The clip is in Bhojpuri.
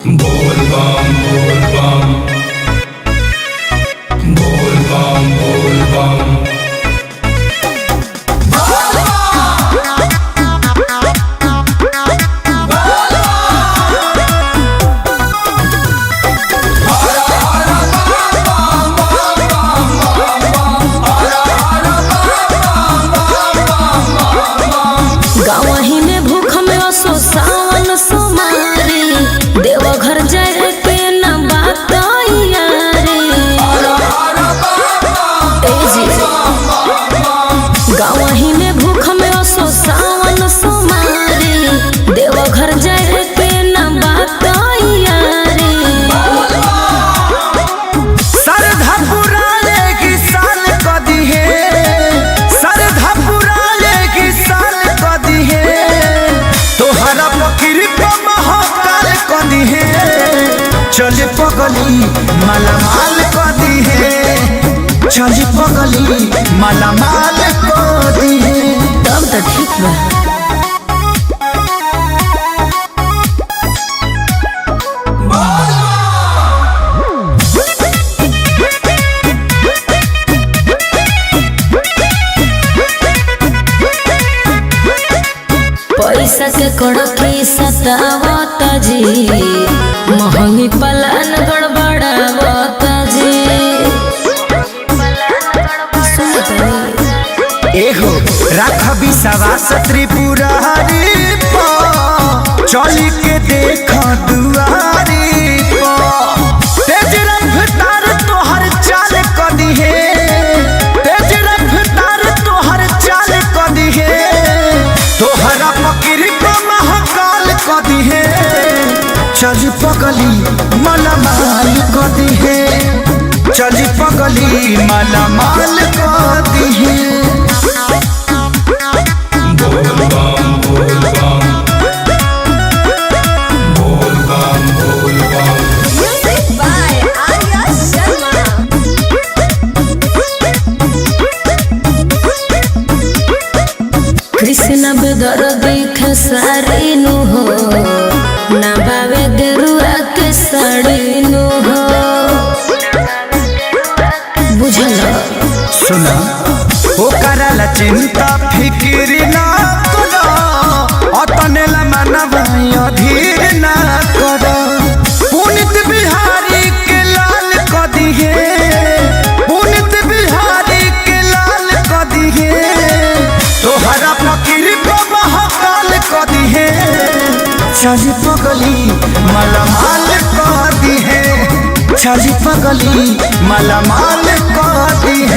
बोल बम बोल बम बोल बम बोल बम। गावही में भूख में असो सावन सोमारी देवघर जाए के न बात यारी गावही में भूख में असो सावन सोमारी देवघर जाए के न बात यारी सरधा पुराले की साल कदी है, सरधा पुराले की साल कदी है, तोहरा फकीर पे महाकाल कदी है। चल पगली मालामाल कदी है, चल पगली मालामाल कदी है। तब तो ठीक बा। पैसा के कड़की सतावत जी, महंगी पलान गड़बड़ावत जी। एहो राख विश्वास त्रिपुरारी पा, चली के देख दुआरी पा। तेज रफ्तार तोहर चाल कदी है, तेज रफ्तार तोहर चाल कदी है, तोहरा फकीर पे महाकाल कदी है। चल पगली मालामाल कदी है, चल पगली मालामाल कदी है। बोल बम बोल बम बोल बम बोल बम। Music by Arya Sharma। Krishna बेदर देख सारी नु हो, ना बावे गेरुआ के साड़ी नु हो। बुझल सुना ओ कराला चिंता फिकिर ना करो, अतने ला मनवा अधीर ना करो। पुनित बिहारी के लाल कदी है, पुनित बिहारी के लाल कदी है, तोहरा फकीर पे महाकाल कदी है। चल पगली मालामाल कदी है, चल पगली मालामाल कदी है।